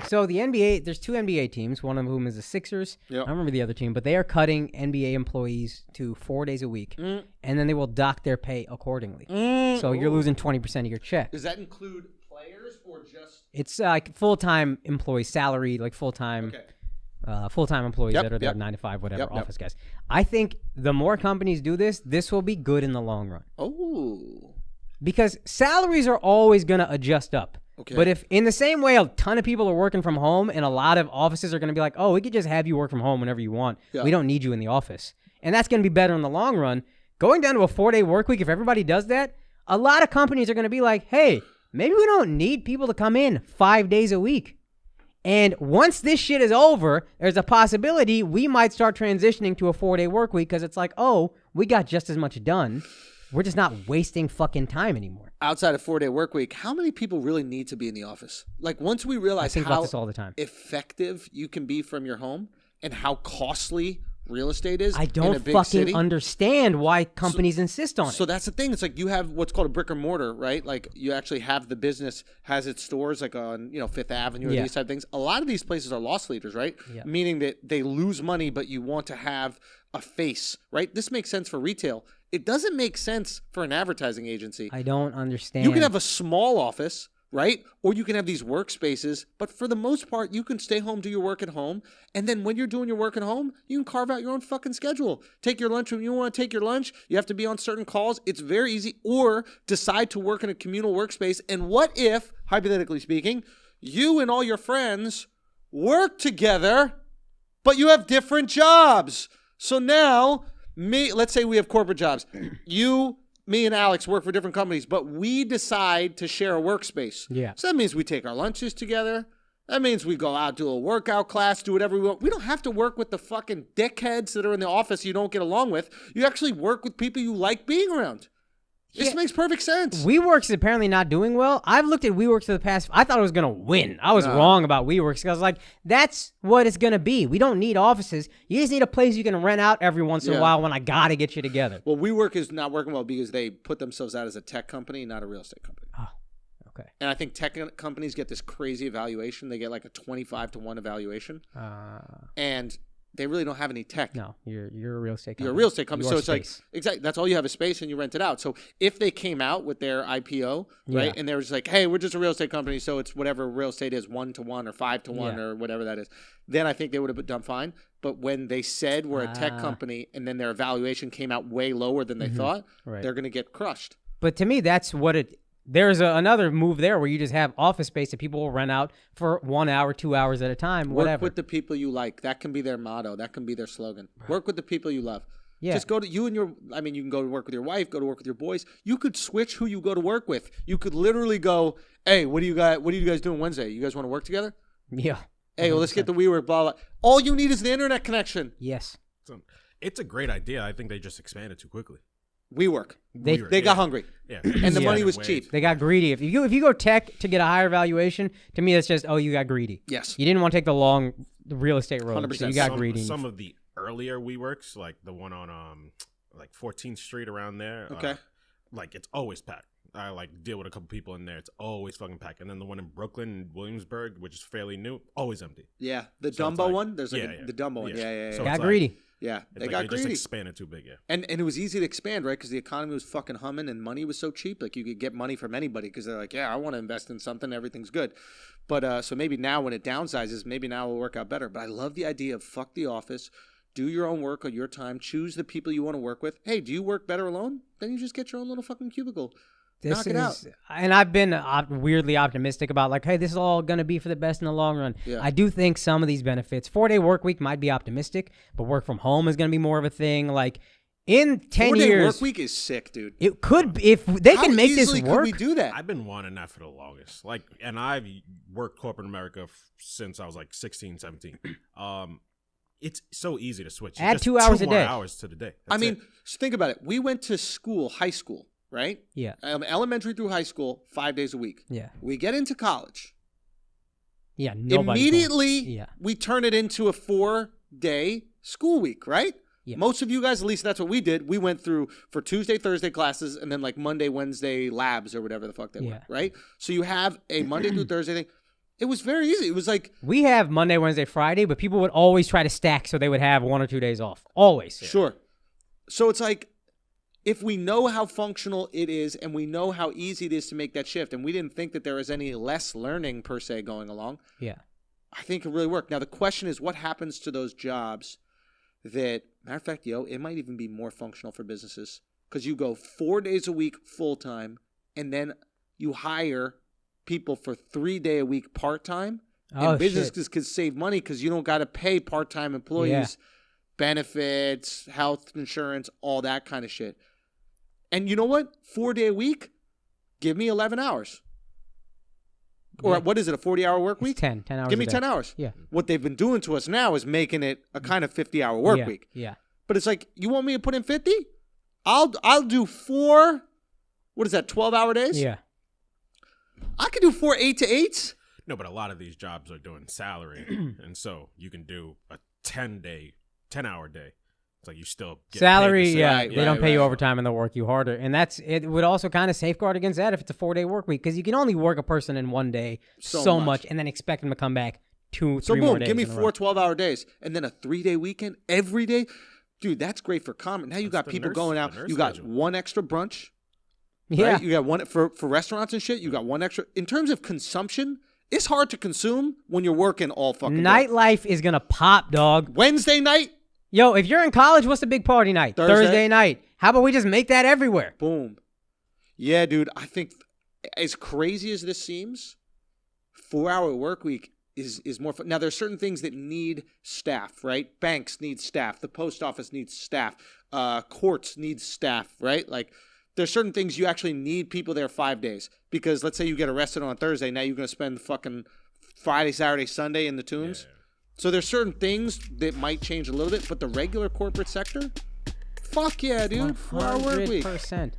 So the NBA, there's two NBA teams, one of whom is the Sixers. Yep. I don't remember the other team, but they are cutting NBA employees to 4 days a week, and then they will dock their pay accordingly. So you're losing 20% of your check. Does that include players or just? It's like full-time employees, salary, like full-time. Okay. Full-time employees that are there 9 to 5, whatever, office guys. I think the more companies do this, this will be good in the long run. Oh. Because salaries are always going to adjust up. Okay. But if in the same way a ton of people are working from home and a lot of offices are going to be like, oh, we could just have you work from home whenever you want. Yeah. We don't need you in the office. And that's going to be better in the long run. Going down to a 4-day work week, if everybody does that, a lot of companies are going to be like, hey, maybe we don't need people to come in 5 days a week. And once this shit is over, there's a possibility we might start transitioning to a 4-day work week because it's like, oh, we got just as much done. We're just not wasting fucking time anymore. Outside of 4-day work week, how many people really need to be in the office? Like once we realize how about this all the time. Effective you can be from your home and how costly real estate is. I don't in a big fucking city. Understand why companies insist on it. So that's the thing. It's like you have what's called a brick and mortar, right? Like you actually have the business has its stores like on, Fifth Avenue or these type of things. A lot of these places are loss leaders, right? Yeah. Meaning that they lose money, but you want to have a face, right? This makes sense for retail. It doesn't make sense for an advertising agency. I don't understand. You can have a small office, right? Or you can have these workspaces, but for the most part, you can stay home, do your work at home, and then when you're doing your work at home, you can carve out your own fucking schedule. Take your lunch when you want to take your lunch. You have to be on certain calls. It's very easy. Or decide to work in a communal workspace. And what if, hypothetically speaking, you and all your friends work together, but you have different jobs? So now, let's say we have corporate jobs. Me and Alex work for different companies, but we decide to share a workspace. Yeah. So that means we take our lunches together. That means we go out, do a workout class, do whatever we want. We don't have to work with the fucking dickheads that are in the office you don't get along with. You actually work with people you like being around. This makes perfect sense. WeWorks is apparently not doing well. I've looked at WeWorks for the past... I thought it was going to win. I was wrong about WeWorks because I was like, that's what it's going to be. We don't need offices. You just need a place you can rent out every once in a while when I got to get you together. Well, WeWork is not working well because they put themselves out as a tech company, not a real estate company. Oh, okay. And I think tech companies get this crazy evaluation. They get like a 25-to-1 evaluation. And... they really don't have any tech. No, you're a real estate company. You're a real estate company. So it's like, exactly, that's all you have is space and you rent it out. So if they came out with their IPO, right, and they were just like, hey, we're just a real estate company, so it's whatever real estate is, 1-to-1 or 5-to-1 or whatever that is, then I think they would have done fine. But when they said we're a tech company and then their evaluation came out way lower than they thought, they're going to get crushed. But to me, that's what it... There's another move there where you just have office space that people will rent out for 1 hour, 2 hours at a time, whatever. Work with the people you like. That can be their motto. That can be their slogan. Work with the people you love. Yeah. Just go to you and your, you can go to work with your wife, go to work with your boys. You could switch who you go to work with. You could literally go, hey, what are you guys doing Wednesday? You guys want to work together? Yeah. Hey, well, let's get the WeWork, blah, blah. All you need is the internet connection. Yes. It's a great idea. I think they just expanded too quickly. WeWork. They got hungry. Yeah. And the money was cheap. They got greedy. If you go tech to get a higher valuation, to me that's just, you got greedy. Yes. You didn't want to take the real estate road. 100%. So you got greedy. Some of the earlier WeWorks, like the one on 14th Street around there. Okay. It's always packed. I deal with a couple people in there. It's always fucking packed. And then the one in Brooklyn, Williamsburg, which is fairly new, always empty. Yeah. The Dumbo one? There's the Dumbo one. Yeah. So got greedy. Yeah, they got greedy. Just expanded too big, And it was easy to expand, right? Because the economy was fucking humming and money was so cheap. Like, you could get money from anybody because they're like, I want to invest in something. Everything's good. But so maybe now when it downsizes, maybe now it'll work out better. But I love the idea of fuck the office. Do your own work on your time. Choose the people you want to work with. Hey, do you work better alone? Then you just get your own little fucking cubicle. Knock it out. And I've been weirdly optimistic about hey, this is all going to be for the best in the long run. Yeah. I do think some of these benefits, 4-day work week might be optimistic, but work from home is going to be more of a thing. In 10 years. 4-day work week is sick, dude. It could be, if they can make this work. How easily could we do that? I've been wanting that for the longest. And I've worked corporate America since I was 16, 17. It's so easy to switch. Add 2 hours a day. 2 more hours to the day. So think about it. We went to school, high school. Right? Yeah. Elementary through high school, 5 days a week. Yeah. We get into college. Yeah. Immediately, we turn it into a 4-day school week, right? Yeah. Most of you guys, at least that's what we did. We went through for Tuesday, Thursday classes, and then Monday, Wednesday labs or whatever the fuck they were, right? So you have a Monday through Thursday thing. It was very easy. It was like we have Monday, Wednesday, Friday, but people would always try to stack so they would have 1 or 2 days off. Always. Sure. So it's like if we know how functional it is and we know how easy it is to make that shift, and we didn't think that there was any less learning per se going along. Yeah. I think it really worked. Now the question is, what happens to those jobs that, matter of fact, it might even be more functional for businesses because you go 4 days a week full time, and then you hire people for 3 day a week part time. And businesses could save money because you don't got to pay part time employees, benefits, health insurance, all that kind of shit. And you know what? 4 day a week, give me 11 hours. Or what is it, a 40-hour work week? 10 hours. Give me 10 hours. Yeah. What they've been doing to us now is making it a kind of 50-hour work week. Yeah. But it's like, you want me to put in 50? I'll do 4, what is that, 12-hour days? Yeah. I could do 4 8 to 8s. No, but a lot of these jobs are doing salary. And so you can do a 10-hour day. It's like you still get salary, paid the same. they don't pay you overtime and they'll work you harder. And it would also kind of safeguard against that if it's a 4 day work week because you can only work a person in 1 day so much and then expect them to come back 2, 3 more days. Give me 4 12-hour days and then a 3 day weekend every day. Dude, that's great for comedy. Now you got people going out. You got schedule. 1 extra brunch. Yeah. Right? You got one for restaurants and shit. You got 1 extra. In terms of consumption, it's hard to consume when you're working all fucking Nightlife is going to pop, dog. Wednesday night. Yo, if you're in college, what's the big party night? Thursday night. How about we just make that everywhere? Boom. Yeah, dude. I think as crazy as this seems, 4-hour work week is more fun. Now, there's certain things that need staff, right? Banks need staff. The post office needs staff. Courts need staff, right? Like, there's certain things you actually need people there 5 days. Because let's say you get arrested on Thursday. Now you're going to spend fucking Friday, Saturday, Sunday in the tombs. Yeah. So there's certain things that might change a little bit, but the regular corporate sector, fuck yeah, dude. 4-hour work week. 100%.